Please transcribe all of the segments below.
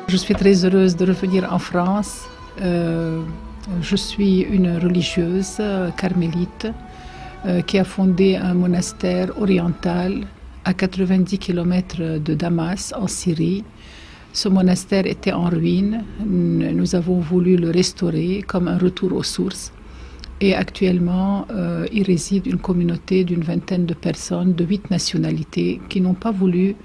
Je suis très heureuse de revenir en France. Je suis une religieuse carmélite qui a fondé un monastère oriental à 90 km de Damas, en Syrie. Ce monastère était en ruine. Nous avons voulu le restaurer comme un retour aux sources. Et actuellement, y réside une communauté d'une vingtaine de personnes de 8 nationalités qui n'ont pas voulu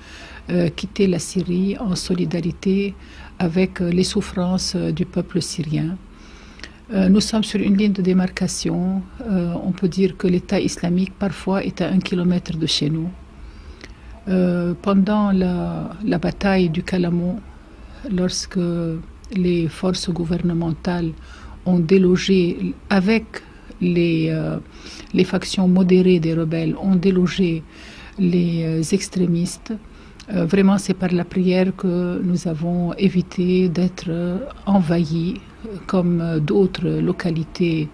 quitter la Syrie en solidarité avec les souffrances du peuple syrien. Nous sommes sur une ligne de démarcation. On peut dire que l'État islamique parfois est à 1 kilomètre de chez nous. Pendant la bataille du Calamon, lorsque les forces gouvernementales ont délogé, avec les factions modérées des rebelles, ont délogé les extrémistes, vraiment c'est par la prière que nous avons évité d'être envahis, comme d'autres localités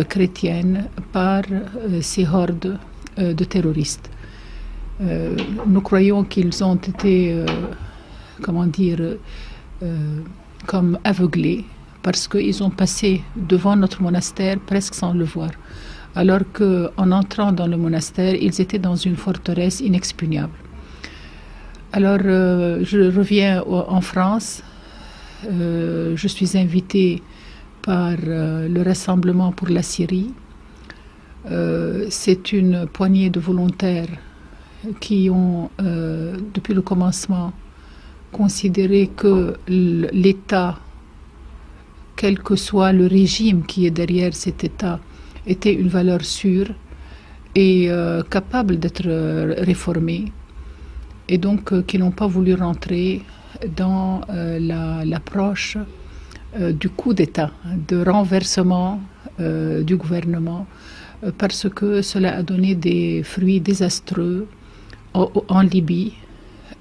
chrétiennes, par ces hordes de terroristes. Nous croyons qu'ils ont été, comme aveuglés, parce qu'ils ont passé devant notre monastère presque sans le voir, alors qu'en entrant dans le monastère, ils étaient dans une forteresse inexpugnable. Alors, je reviens en France. Je suis invitée par le Rassemblement pour la Syrie. C'est une poignée de volontaires qui ont, depuis le commencement, considéré que l'État, quel que soit le régime qui est derrière cet État, était une valeur sûre et capable d'être réformée, et donc qui n'ont pas voulu rentrer dans l'approche du coup d'État, de renversement du gouvernement, parce que cela a donné des fruits désastreux en Libye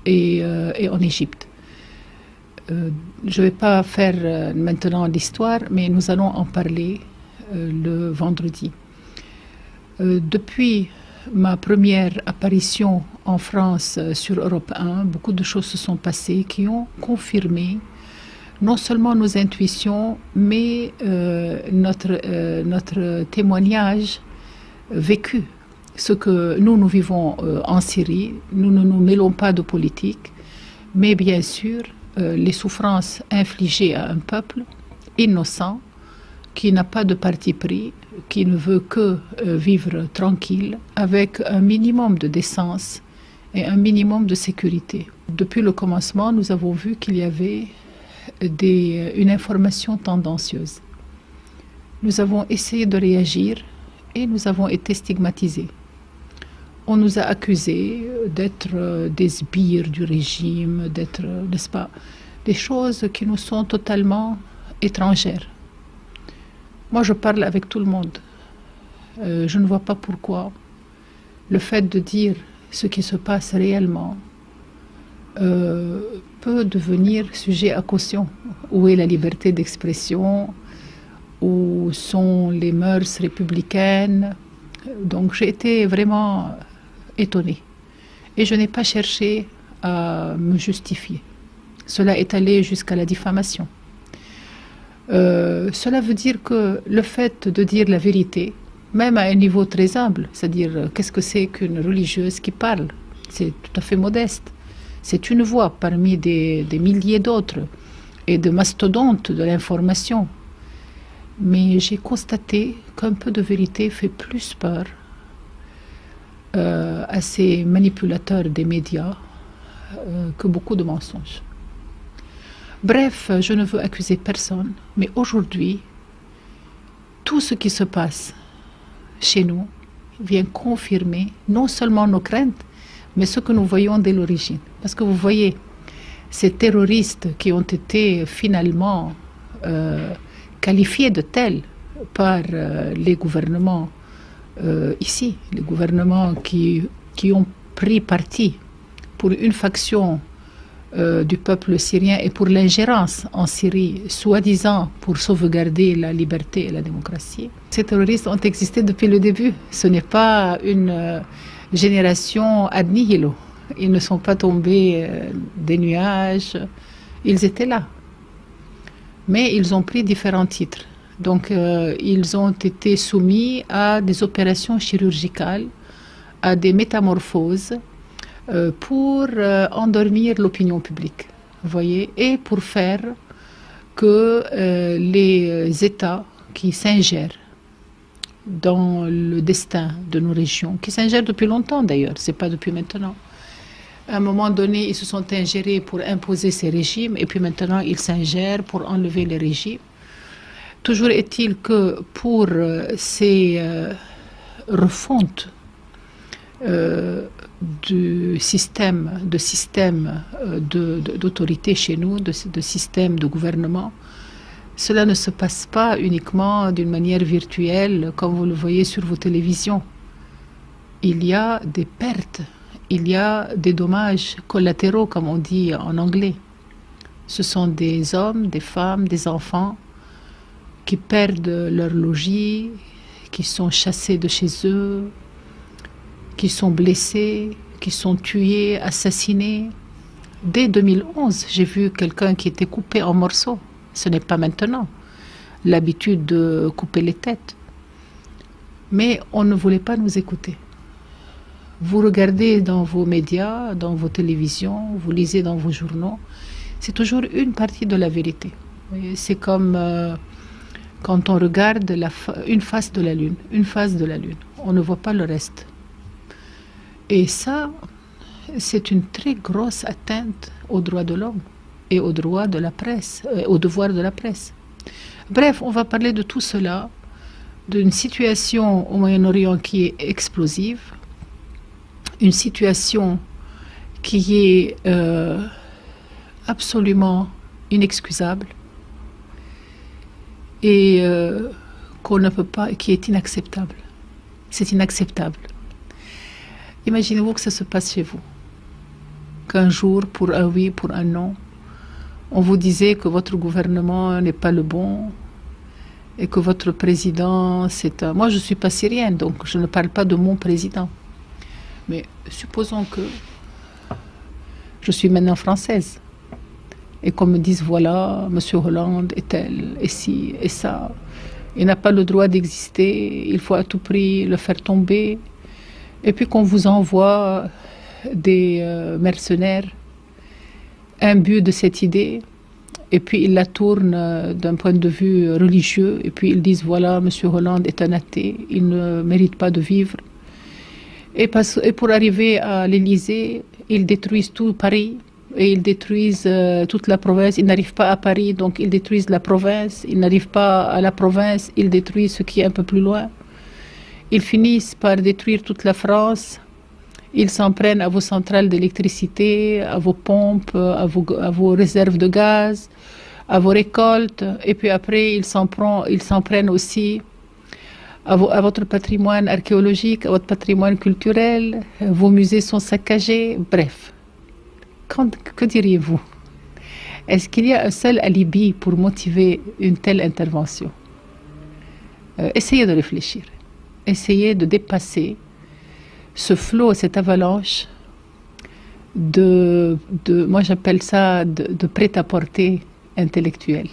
et en Égypte. Je ne vais pas faire maintenant l'histoire, mais nous allons en parler le vendredi. Depuis ma première apparition en France sur Europe 1, beaucoup de choses se sont passées qui ont confirmé non seulement nos intuitions, mais notre témoignage vécu. Ce que nous vivons en Syrie, nous ne nous mêlons pas de politique, mais bien sûr, les souffrances infligées à un peuple innocent, qui n'a pas de parti pris, qui ne veut que vivre tranquille, avec un minimum de décence et un minimum de sécurité. Depuis le commencement, nous avons vu qu'il y avait une information tendancieuse. Nous avons essayé de réagir et nous avons été stigmatisés. On nous a accusés d'être des sbires du régime, d'être, n'est-ce pas, des choses qui nous sont totalement étrangères. Moi, je parle avec tout le monde. Je ne vois pas pourquoi le fait de dire ce qui se passe réellement peut devenir sujet à caution. Où est la liberté d'expression? Où sont les mœurs républicaines? Donc j'ai été vraiment étonnée. Et je n'ai pas cherché à me justifier. Cela est allé jusqu'à la diffamation. Cela veut dire que le fait de dire la vérité, même à un niveau très humble, c'est-à-dire qu'est-ce que c'est qu'une religieuse qui parle? C'est tout à fait modeste. C'est une voix parmi des milliers d'autres et de mastodontes de l'information. Mais j'ai constaté qu'un peu de vérité fait plus peur à ces manipulateurs des médias que beaucoup de mensonges. Bref, je ne veux accuser personne, mais aujourd'hui, tout ce qui se passe chez nous vient confirmer non seulement nos craintes, mais ce que nous voyons dès l'origine. Parce que vous voyez, ces terroristes qui ont été finalement qualifiés de tels par les gouvernements ici, les gouvernements qui ont pris parti pour une faction du peuple syrien et pour l'ingérence en Syrie, soi-disant pour sauvegarder la liberté et la démocratie. Ces terroristes ont existé depuis le début. Ce n'est pas une génération ad nihilo. Ils ne sont pas tombés des nuages. Ils étaient là. Mais ils ont pris différents titres. Donc, ils ont été soumis à des opérations chirurgicales, à des métamorphoses pour endormir l'opinion publique, vous voyez, et pour faire que les États qui s'ingèrent dans le destin de nos régions, qui s'ingèrent depuis longtemps d'ailleurs, c'est pas depuis maintenant. À un moment donné, ils se sont ingérés pour imposer ces régimes, et puis maintenant, ils s'ingèrent pour enlever les régimes. Toujours est-il que pour ces refontes du système, d'autorité chez nous, de système de gouvernement, cela ne se passe pas uniquement d'une manière virtuelle, comme vous le voyez sur vos télévisions. Il y a des pertes, il y a des dommages collatéraux, comme on dit en anglais. Ce sont des hommes, des femmes, des enfants qui perdent leur logis, qui sont chassés de chez eux, qui sont blessés, qui sont tués, assassinés. Dès 2011, j'ai vu quelqu'un qui était coupé en morceaux. Ce n'est pas maintenant l'habitude de couper les têtes. Mais on ne voulait pas nous écouter. Vous regardez dans vos médias, dans vos télévisions, vous lisez dans vos journaux, c'est toujours une partie de la vérité. C'est comme quand on regarde une face de la Lune, on ne voit pas le reste. Et ça, c'est une très grosse atteinte aux droits de l'homme et aux droits de la presse, aux devoirs de la presse. Bref, on va parler de tout cela, d'une situation au Moyen-Orient qui est explosive, une situation qui est absolument inexcusable et qu'on ne peut pas, qui est inacceptable. C'est inacceptable. Imaginez-vous que ça se passe chez vous, qu'un jour, pour un oui, pour un non, on vous disait que votre gouvernement n'est pas le bon et que votre président, c'est un... Moi, je ne suis pas syrienne, donc je ne parle pas de mon président. Mais supposons que je suis maintenant française et qu'on me dise, voilà, M. Hollande est tel, et ci, et ça. Il n'a pas le droit d'exister, il faut à tout prix le faire tomber. Et puis qu'on vous envoie des mercenaires imbus de cette idée, et puis ils la tournent d'un point de vue religieux, et puis ils disent, voilà, M. Hollande est un athée, il ne mérite pas de vivre. Et pour arriver à l'Élysée, ils détruisent tout Paris, et ils détruisent toute la province. Ils n'arrivent pas à Paris, donc ils détruisent la province. Ils n'arrivent pas à la province, ils détruisent ce qui est un peu plus loin. Ils finissent par détruire toute la France. Ils s'en prennent à vos centrales d'électricité, à vos pompes, à vos réserves de gaz, à vos récoltes. Et puis après, ils s'en prennent aussi à votre patrimoine archéologique, à votre patrimoine culturel. Vos musées sont saccagés. Bref, que diriez-vous? Est-ce qu'il y a un seul alibi pour motiver une telle intervention? Essayez de réfléchir. Essayez de dépasser ce flot, cette avalanche moi j'appelle ça de prêt-à-porter intellectuel.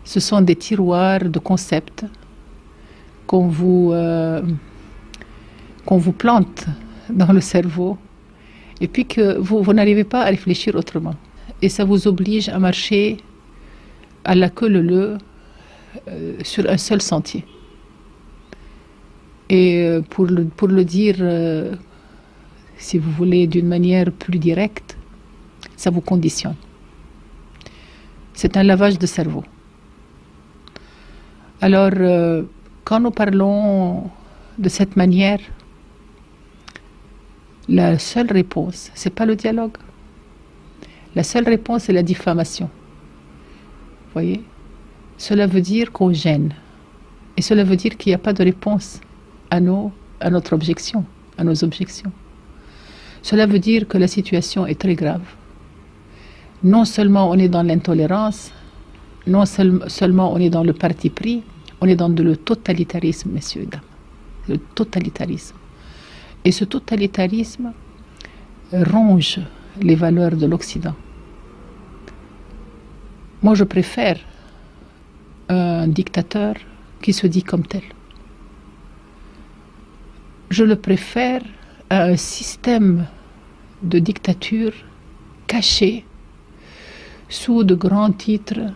Ce sont des tiroirs de concepts qu'on vous plante dans le cerveau, et puis que vous n'arrivez pas à réfléchir autrement. Et ça vous oblige à marcher à la queue leu sur un seul sentier. Et pour le dire, si vous voulez, d'une manière plus directe, ça vous conditionne. C'est un lavage de cerveau. Alors, quand nous parlons de cette manière, la seule réponse, c'est pas le dialogue. La seule réponse, c'est la diffamation. Vous voyez? Cela veut dire qu'on gêne. Et cela veut dire qu'il n'y a pas de réponse à notre objection, à nos objections. Cela veut dire que la situation est très grave. Non seulement on est dans l'intolérance, non seulement on est dans le parti pris, on est dans le totalitarisme, messieurs et dames. Le totalitarisme. Et ce totalitarisme ronge les valeurs de l'Occident. Moi, je préfère un dictateur qui se dit comme tel. Je le préfère à un système de dictature caché sous de grands titres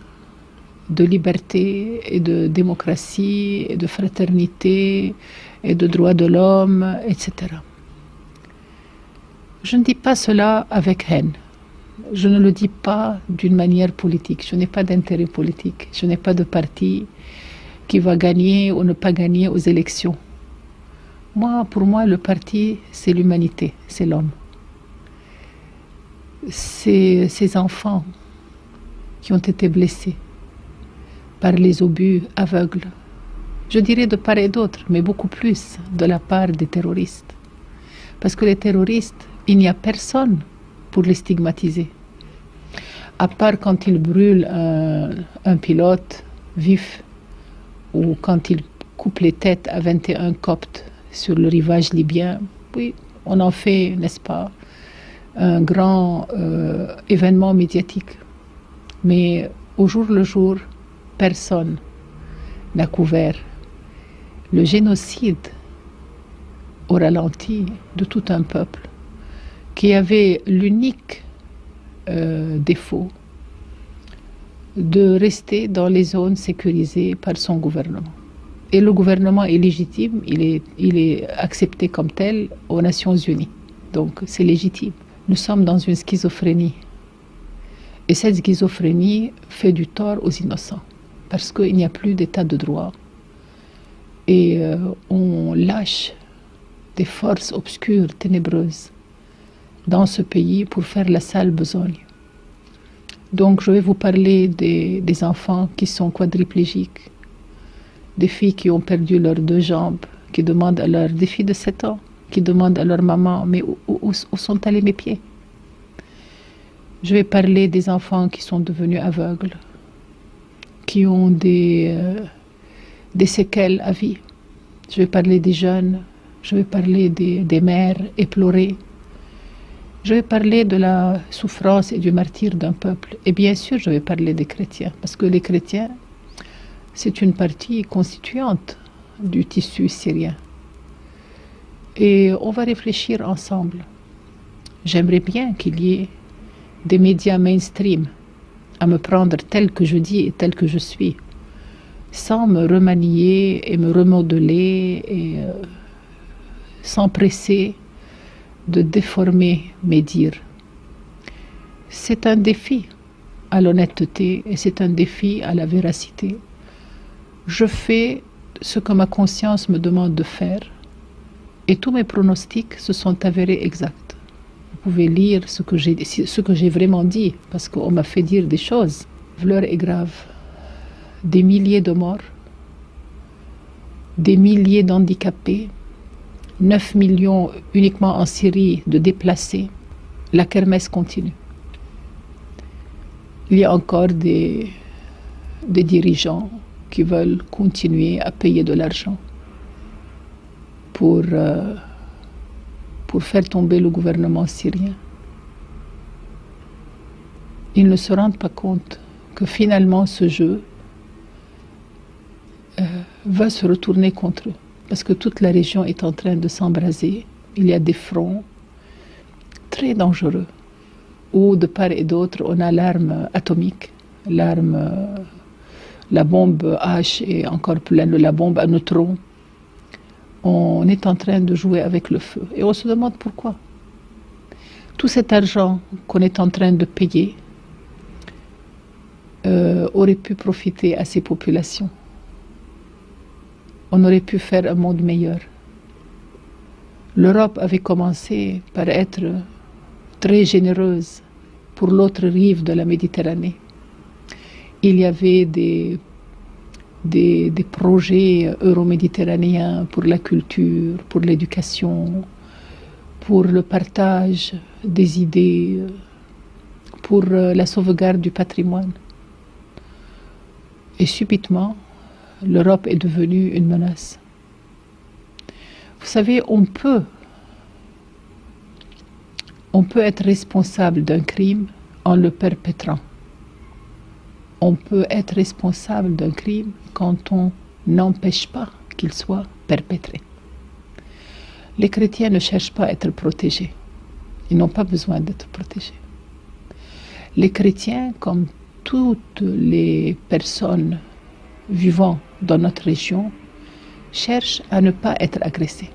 de liberté et de démocratie et de fraternité et de droits de l'homme, etc. Je ne dis pas cela avec haine. Je ne le dis pas d'une manière politique. Je n'ai pas d'intérêt politique. Je n'ai pas de parti qui va gagner ou ne pas gagner aux élections. Pour moi, le parti, c'est l'humanité, c'est l'homme. C'est ces enfants qui ont été blessés par les obus aveugles. Je dirais de part et d'autre, mais beaucoup plus de la part des terroristes. Parce que les terroristes, il n'y a personne pour les stigmatiser. À part quand ils brûlent un pilote vif ou quand ils coupent les têtes à 21 Coptes sur le rivage libyen. Oui, on en fait, n'est-ce pas, un grand événement médiatique. Mais au jour le jour, personne n'a couvert le génocide au ralenti de tout un peuple qui avait l'unique défaut de rester dans les zones sécurisées par son gouvernement. Et le gouvernement est légitime, il est accepté comme tel aux Nations Unies. Donc c'est légitime. Nous sommes dans une schizophrénie. Et cette schizophrénie fait du tort aux innocents. Parce qu'il n'y a plus d'état de droit. Et on lâche des forces obscures, ténébreuses, dans ce pays pour faire la sale besogne. Donc je vais vous parler des enfants qui sont quadriplégiques, des filles qui ont perdu leurs 2 jambes, qui demandent à leur des filles de 7 ans, qui demandent à leur maman, mais où sont allés mes pieds? Je vais parler des enfants qui sont devenus aveugles, qui ont des séquelles à vie. Je vais parler des jeunes, je vais parler des mères éplorées. Je vais parler de la souffrance et du martyre d'un peuple. Et bien sûr, je vais parler des chrétiens, parce que les chrétiens, c'est une partie constituante du tissu syrien. Et on va réfléchir ensemble. J'aimerais bien qu'il y ait des médias mainstream à me prendre tel que je dis et tel que je suis, sans me remanier et me remodeler et s'empresser de déformer mes dires. C'est un défi à l'honnêteté et c'est un défi à la véracité. Je fais ce que ma conscience me demande de faire et tous mes pronostics se sont avérés exacts. Vous pouvez lire ce que j'ai vraiment dit parce qu'on m'a fait dire des choses. L'heure est grave. Des milliers de morts, des milliers d'handicapés, 9 millions uniquement en Syrie de déplacés. La kermesse continue. Il y a encore des dirigeants qui veulent continuer à payer de l'argent pour faire tomber le gouvernement syrien. Ils ne se rendent pas compte que finalement ce jeu va se retourner contre eux. Parce que toute la région est en train de s'embraser. Il y a des fronts très dangereux où de part et d'autre on a l'arme atomique, la bombe H et encore plus la bombe à neutrons. On est en train de jouer avec le feu. Et on se demande pourquoi. Tout cet argent qu'on est en train de payer aurait pu profiter à ces populations. On aurait pu faire un monde meilleur. L'Europe avait commencé par être très généreuse pour l'autre rive de la Méditerranée. Il y avait des projets euro-méditerranéens pour la culture, pour l'éducation, pour le partage des idées, pour la sauvegarde du patrimoine. Et subitement, l'Europe est devenue une menace. Vous savez, on peut être responsable d'un crime en le perpétrant. on peut être responsable d'un crime quand on n'empêche pas qu'il soit perpétré. Les chrétiens ne cherchent pas à être protégés. Ils n'ont pas besoin d'être protégés. Les chrétiens, comme toutes les personnes vivant dans notre région, cherchent à ne pas être agressés.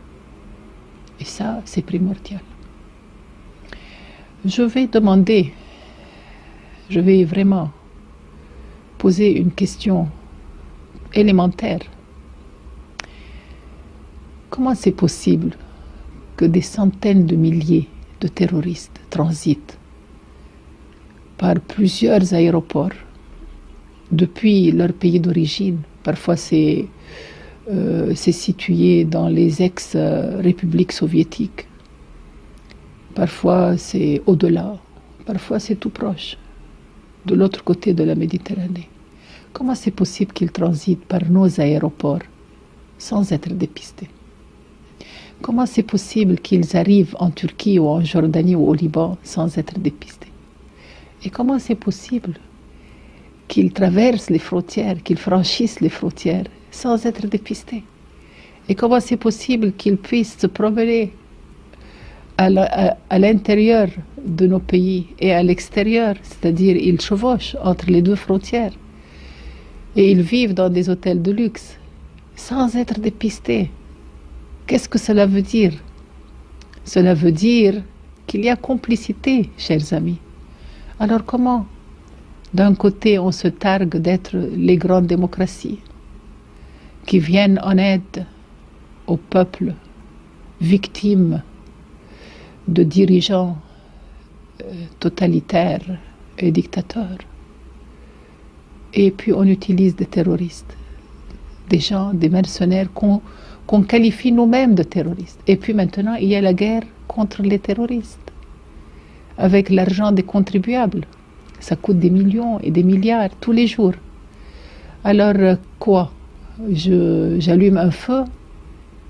Et ça, c'est primordial. Je vais vraiment poser une question élémentaire. Comment c'est possible que des centaines de milliers de terroristes transitent par plusieurs aéroports depuis leur pays d'origine? Parfois c'est situé dans les ex-républiques soviétiques. Parfois c'est au-delà. Parfois c'est tout proche, de l'autre côté de la Méditerranée. Comment c'est possible qu'ils transitent par nos aéroports sans être dépistés? Comment c'est possible qu'ils arrivent en Turquie ou en Jordanie ou au Liban sans être dépistés? Et comment c'est possible qu'ils traversent les frontières, qu'ils franchissent les frontières sans être dépistés? Et comment c'est possible qu'ils puissent se promener à l'intérieur de nos pays et à l'extérieur, c'est-à-dire ils chevauchent entre les deux frontières et ils vivent dans des hôtels de luxe sans être dépistés? Qu'est-ce que cela veut dire? Cela veut dire qu'il y a complicité, chers amis. Alors comment, d'un côté, on se targue d'être les grandes démocraties qui viennent en aide au peuple victime de dirigeants totalitaires et dictateurs, et puis on utilise des terroristes, des gens, des mercenaires qu'on qualifie nous-mêmes de terroristes. Et puis maintenant, il y a la guerre contre les terroristes, avec l'argent des contribuables. Ça coûte des millions et des milliards tous les jours. Alors quoi? J'allume un feu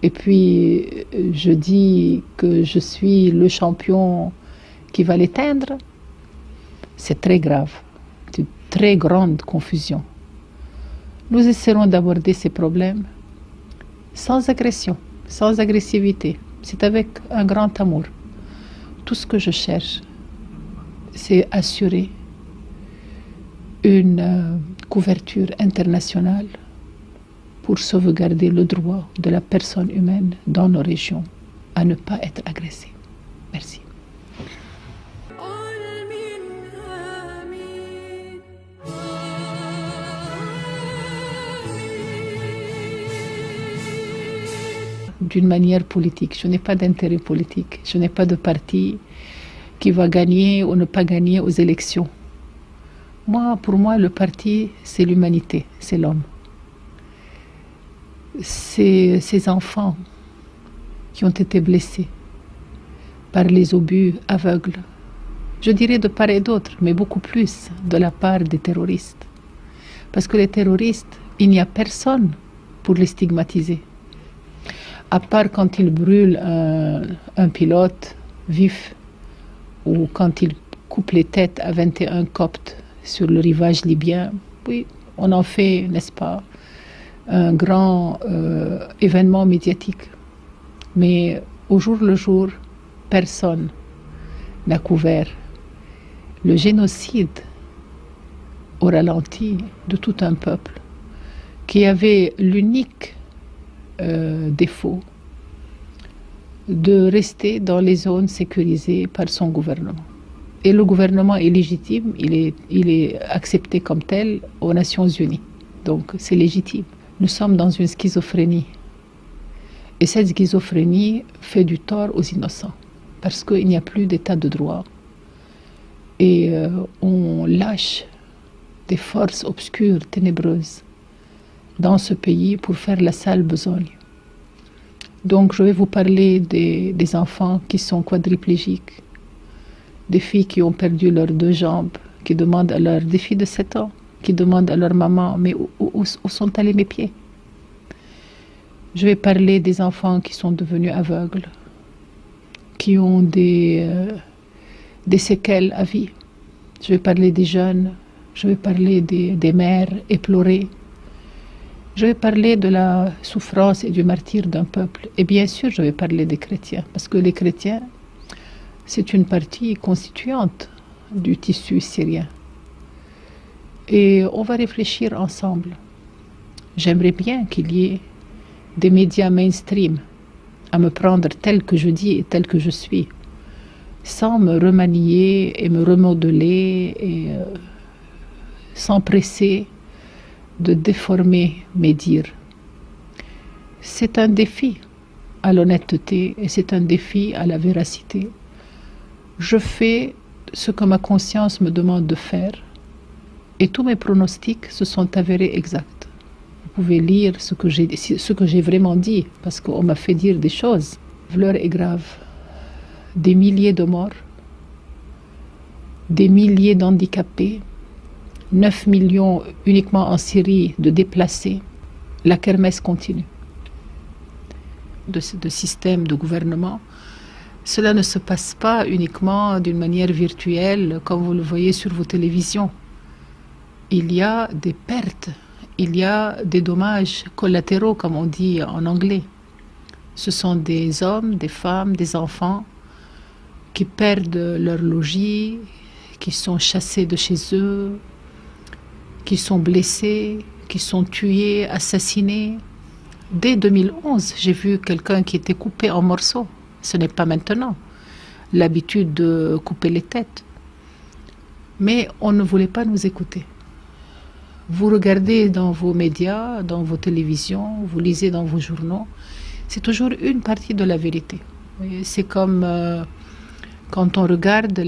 et puis je dis que je suis le champion qui va l'éteindre? C'est très grave, de très grande confusion. Nous essaierons d'aborder ces problèmes sans agression, sans agressivité. C'est avec un grand amour. Tout ce que je cherche, c'est assurer une couverture internationale pour sauvegarder le droit de la personne humaine dans nos régions à ne pas être agressée. Merci. D'une manière politique. Je n'ai pas d'intérêt politique. Je n'ai pas de parti qui va gagner ou ne pas gagner aux élections. Pour moi, le parti, c'est l'humanité, c'est l'homme. C'est ces enfants qui ont été blessés par les obus aveugles. Je dirais de part et d'autre, mais beaucoup plus de la part des terroristes. Parce que les terroristes, il n'y a personne pour les stigmatiser. À part quand ils brûlent un pilote vif ou quand ils coupent les têtes à 21 Coptes sur le rivage libyen, oui, on en fait, n'est-ce pas, un grand événement médiatique. Mais au jour le jour, personne n'a couvert le génocide au ralenti de tout un peuple qui avait l'unique défaut de rester dans les zones sécurisées par son gouvernement. Et le gouvernement est légitime, il est accepté comme tel aux Nations Unies. Donc c'est légitime. Nous sommes dans une schizophrénie. Et cette schizophrénie fait du tort aux innocents. Parce qu'il n'y a plus d'état de droit. Et on lâche des forces obscures, ténébreuses, dans ce pays pour faire la sale besogne. Donc je vais vous parler des enfants qui sont quadriplégiques, des filles qui ont perdu leurs 2 jambes, qui demandent à des filles de 7 ans, qui demandent à leur maman, mais où sont allés mes pieds? Je vais parler des enfants qui sont devenus aveugles, qui ont des séquelles à vie. Je vais parler des jeunes Je vais parler des mères éplorées. Je vais parler de la souffrance et du martyre d'un peuple. Et bien sûr, je vais parler des chrétiens, parce que les chrétiens, c'est une partie constituante du tissu syrien. Et on va réfléchir ensemble. J'aimerais bien qu'il y ait des médias mainstream à me prendre tel que je dis et tel que je suis, sans me remanier et me remodeler et s'empresser de déformer mes dires. C'est un défi à l'honnêteté et c'est un défi à la véracité. Je fais ce que ma conscience me demande de faire et tous mes pronostics se sont avérés exacts. Vous pouvez lire ce que j'ai vraiment dit, parce qu'on m'a fait dire des choses. L'heure est grave. Des milliers de morts, des milliers d'handicapés, 9 millions uniquement en Syrie de déplacés. La kermesse continue. De système de gouvernement. Cela ne se passe pas uniquement d'une manière virtuelle, comme vous le voyez sur vos télévisions. Il y a des pertes. Il y a des dommages collatéraux, comme on dit en anglais. Ce sont des hommes, des femmes, des enfants qui perdent leur logis, qui sont chassés de chez eux, qui sont blessés, qui sont tués, assassinés. Dès 2011, j'ai vu quelqu'un qui était coupé en morceaux. Ce n'est pas maintenant l'habitude de couper les têtes. Mais on ne voulait pas nous écouter. Vous regardez dans vos médias, dans vos télévisions, vous lisez dans vos journaux, c'est toujours une partie de la vérité. C'est comme quand on regarde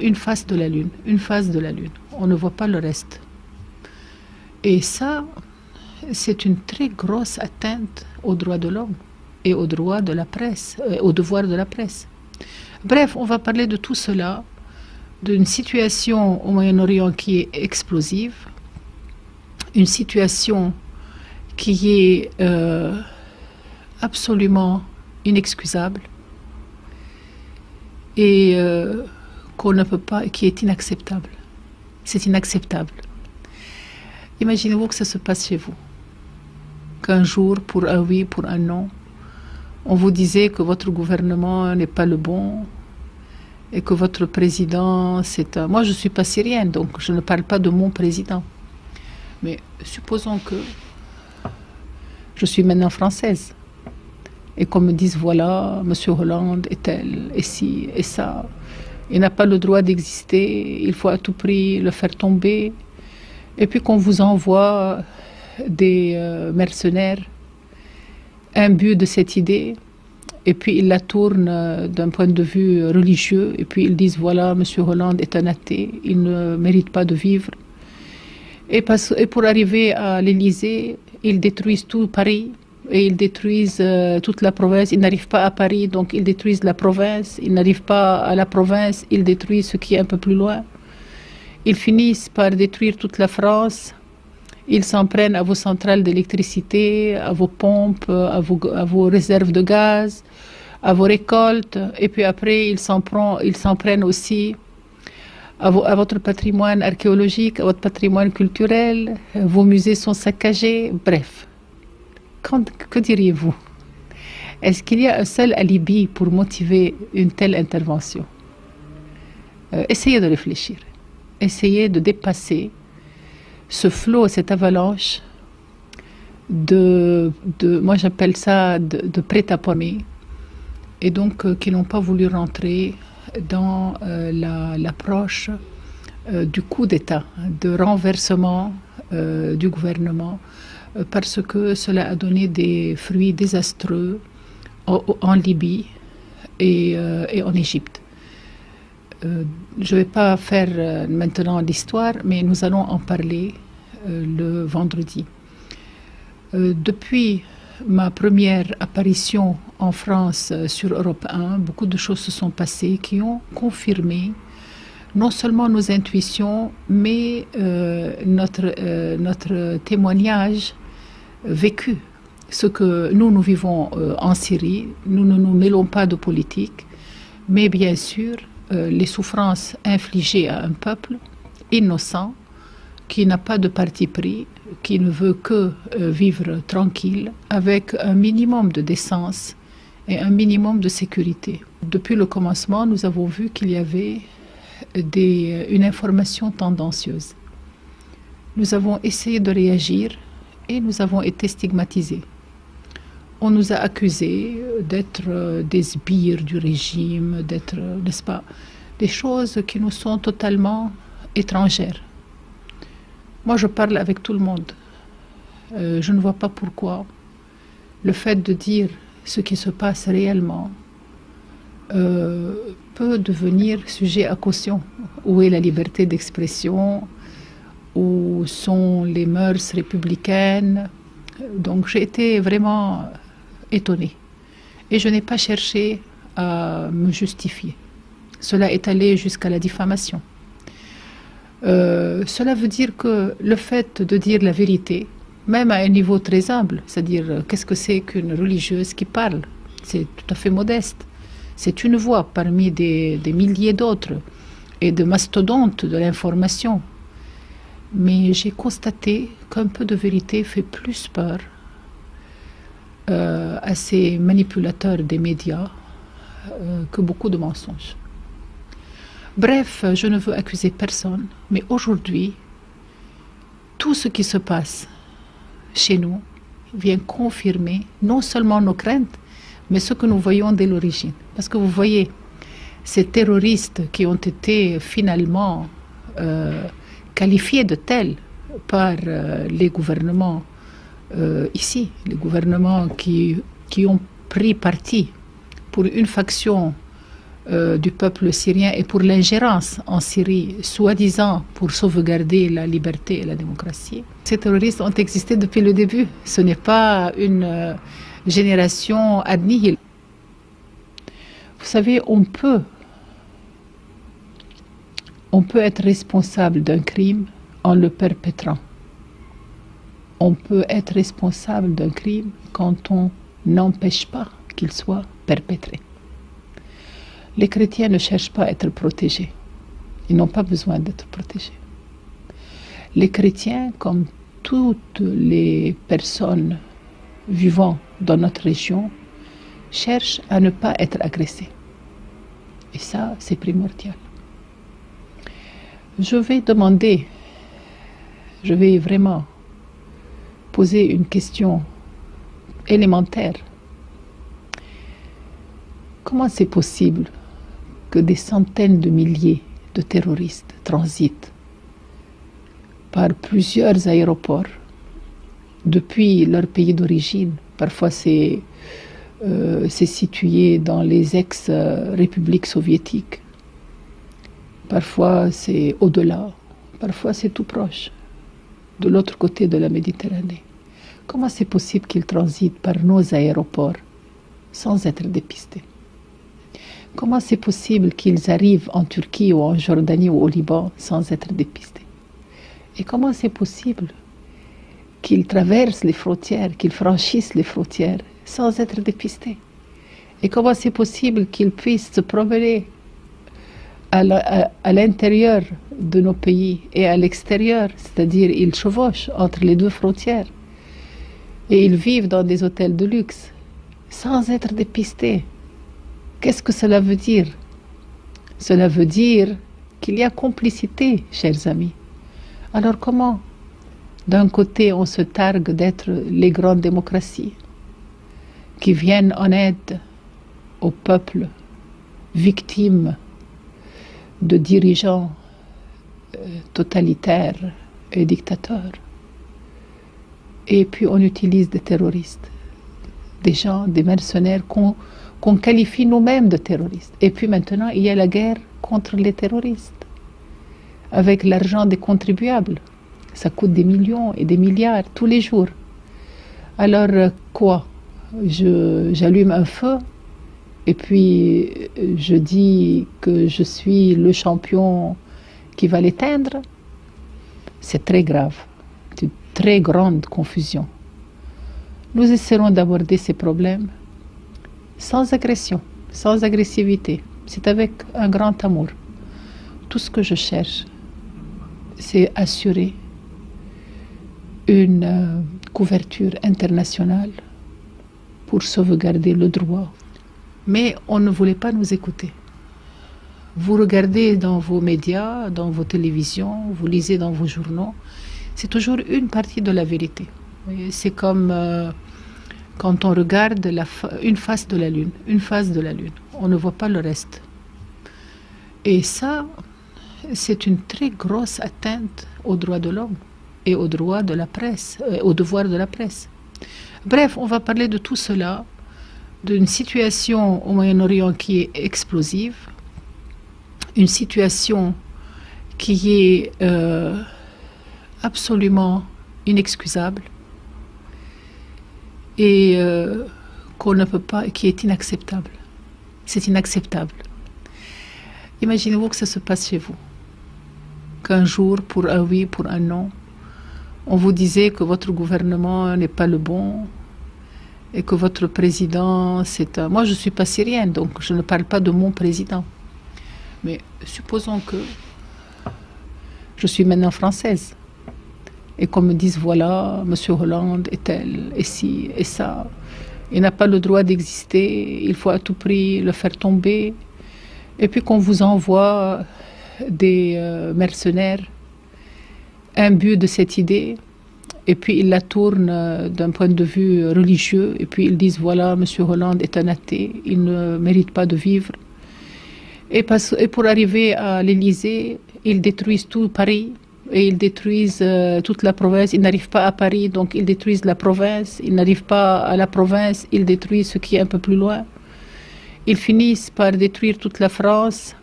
une face de la Lune, on ne voit pas le reste. Et ça, c'est une très grosse atteinte aux droits de l'homme et aux droits de la presse, aux devoirs de la presse. Bref, on va parler de tout cela, d'une situation au Moyen-Orient qui est explosive, une situation qui est absolument inexcusable et qu'on ne peut pas, qui est inacceptable. C'est inacceptable. Imaginez-vous que ça se passe chez vous, qu'un jour, pour un oui, pour un non, on vous disait que votre gouvernement n'est pas le bon et que votre président, c'est un... Moi, je ne suis pas syrienne, donc je ne parle pas de mon président. Mais supposons que je suis maintenant française et qu'on me dise, voilà, M. Hollande est tel, et ci, et ça. Il n'a pas le droit d'exister, il faut à tout prix le faire tomber. Et puis qu'on vous envoie des mercenaires imbus de cette idée, et puis ils la tournent d'un point de vue religieux, et puis ils disent, voilà, M. Hollande est un athée, il ne mérite pas de vivre. Et pour arriver à l'Élysée, ils détruisent tout Paris, et ils détruisent toute la province. Ils n'arrivent pas à Paris, donc ils détruisent la province. Ils n'arrivent pas à la province, ils détruisent ce qui est un peu plus loin. Ils finissent par détruire toute la France. Ils s'en prennent à vos centrales d'électricité, à vos pompes, à vos réserves de gaz, à vos récoltes. Et puis après, ils s'en prennent aussi à votre patrimoine archéologique, à votre patrimoine culturel. Vos musées sont saccagés. Bref, que diriez-vous? Est-ce qu'il y a un seul alibi pour motiver une telle intervention? Essayez de réfléchir. Essayez de dépasser ce flot, cette avalanche moi j'appelle ça de prêt-à-porter, et donc qui n'ont pas voulu rentrer dans l'approche du coup d'État, de renversement du gouvernement, parce que cela a donné des fruits désastreux en Libye et en Égypte. Je ne vais pas faire maintenant l'histoire, mais nous allons en parler le vendredi. Depuis ma première apparition en France sur Europe 1, beaucoup de choses se sont passées qui ont confirmé non seulement nos intuitions, mais notre témoignage vécu. Ce que nous vivons en Syrie, nous ne nous mêlons pas de politique, mais bien sûr, les souffrances infligées à un peuple innocent qui n'a pas de parti pris, qui ne veut que vivre tranquille, avec un minimum de décence et un minimum de sécurité. Depuis le commencement, nous avons vu qu'il y avait une information tendancieuse. Nous avons essayé de réagir et nous avons été stigmatisés. On nous a accusés d'être des sbires du régime, d'être, n'est-ce pas, des choses qui nous sont totalement étrangères. Moi, je parle avec tout le monde. Je ne vois pas pourquoi le fait de dire ce qui se passe réellement peut devenir sujet à caution. Où est la liberté d'expression? Où sont les mœurs républicaines? Donc j'ai été vraiment étonnée. Et je n'ai pas cherché à me justifier. Cela est allé jusqu'à la diffamation. Cela veut dire que le fait de dire la vérité, même à un niveau très humble, c'est-à-dire qu'est-ce que c'est qu'une religieuse qui parle? C'est tout à fait modeste. C'est une voix parmi des milliers d'autres et de mastodontes de l'information. Mais j'ai constaté qu'un peu de vérité fait plus peur à ces manipulateurs des médias que beaucoup de mensonges. Bref, je ne veux accuser personne, mais aujourd'hui, tout ce qui se passe chez nous vient confirmer non seulement nos craintes, mais ce que nous voyons dès l'origine. Parce que vous voyez, ces terroristes qui ont été finalement qualifiés de tels par les gouvernements ici, les gouvernements qui ont pris parti pour une faction du peuple syrien et pour l'ingérence en Syrie, soi-disant pour sauvegarder la liberté et la démocratie. Ces terroristes ont existé depuis le début. Ce n'est pas une génération ad nihil. Vous savez, on peut être responsable d'un crime en le perpétrant. On peut être responsable d'un crime quand on n'empêche pas qu'il soit perpétré. Les chrétiens ne cherchent pas à être protégés. Ils n'ont pas besoin d'être protégés. Les chrétiens, comme toutes les personnes vivant dans notre région, cherchent à ne pas être agressés. Et ça, c'est primordial. Je vais vraiment poser une question élémentaire. Comment c'est possible que des centaines de milliers de terroristes transitent par plusieurs aéroports depuis leur pays d'origine? Parfois c'est situé dans les ex-républiques soviétiques. Parfois c'est au-delà. Parfois c'est tout proche, de l'autre côté de la Méditerranée. Comment c'est possible qu'ils transitent par nos aéroports sans être dépistés? Comment c'est possible qu'ils arrivent en Turquie ou en Jordanie ou au Liban sans être dépistés? Et comment c'est possible qu'ils traversent les frontières, qu'ils franchissent les frontières sans être dépistés? Et comment c'est possible qu'ils puissent se promener à l'intérieur de nos pays et à l'extérieur, c'est-à-dire ils chevauchent entre les deux frontières et ils vivent dans des hôtels de luxe sans être dépistés? Qu'est-ce que cela veut dire? Cela veut dire qu'il y a complicité, chers amis. Alors comment, d'un côté, on se targue d'être les grandes démocraties qui viennent en aide au peuple victime de dirigeants totalitaires et dictateurs, et puis on utilise des terroristes, des gens, des mercenaires qu'on qualifie nous-mêmes de terroristes. Et puis maintenant, il y a la guerre contre les terroristes, avec l'argent des contribuables. Ça coûte des millions et des milliards tous les jours. Alors quoi? J'allume un feu et puis je dis que je suis le champion qui va l'éteindre? C'est très grave. C'est une très grande confusion. Nous essaierons d'aborder ces problèmes sans agression, sans agressivité. C'est avec un grand amour. Tout ce que je cherche, c'est assurer une couverture internationale pour sauvegarder le droit. Mais on ne voulait pas nous écouter. Vous regardez dans vos médias, dans vos télévisions, vous lisez dans vos journaux, c'est toujours une partie de la vérité. C'est comme quand on regarde une face de la Lune, on ne voit pas le reste. Et ça, c'est une très grosse atteinte aux droits de l'homme et aux droits de la presse, aux devoirs de la presse. Bref, on va parler de tout cela, d'une situation au Moyen-Orient qui est explosive, une situation qui est absolument inexcusable et qu'on ne peut pas, qui est inacceptable. C'est inacceptable. Imaginez-vous que ça se passe chez vous, qu'un jour, pour un oui, pour un non, on vous disait que votre gouvernement n'est pas le bon et que votre président, c'est un... Moi, je ne suis pas syrienne, donc je ne parle pas de mon président. Mais supposons que je suis maintenant française et qu'on me dise, voilà, M. Hollande est tel, et ci, et ça. Il n'a pas le droit d'exister, il faut à tout prix le faire tomber. Et puis qu'on vous envoie des mercenaires imbus de cette idée, et puis ils la tournent d'un point de vue religieux, et puis ils disent, voilà, M. Hollande est un athée, il ne mérite pas de vivre. Et pour arriver à l'Élysée, ils détruisent tout Paris, et ils détruisent toute la province. Ils n'arrivent pas à Paris, donc ils détruisent la province. Ils n'arrivent pas à la province, ils détruisent ce qui est un peu plus loin. Ils finissent par détruire toute la France.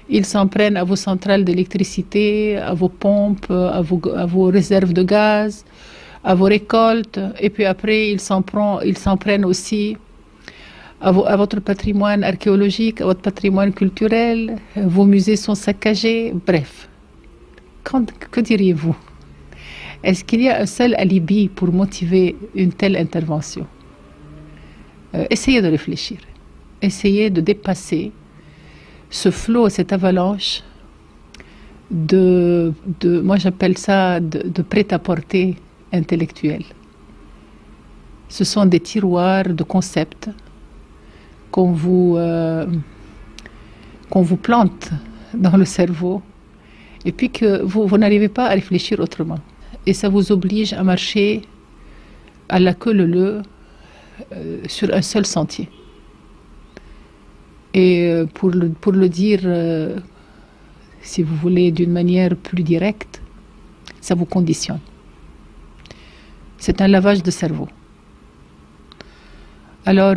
Ils s'en prennent à vos centrales d'électricité, à vos pompes, à vos réserves de gaz, à vos récoltes. Et puis après, ils s'en prennent aussi à votre patrimoine archéologique, à votre patrimoine culturel. Vos musées sont saccagés. Bref, que diriez-vous? Est-ce qu'il y a un seul alibi pour motiver une telle intervention? Essayez de réfléchir. Essayez de dépasser ce flot, cette avalanche moi j'appelle ça de prêt-à-porter intellectuel. Ce sont des tiroirs de concepts qu'on vous plante dans le cerveau et puis que vous n'arrivez pas à réfléchir autrement. Et ça vous oblige à marcher à la queue leu sur un seul sentier. Et pour le dire, si vous voulez, d'une manière plus directe, ça vous conditionne. C'est un lavage de cerveau. Alors,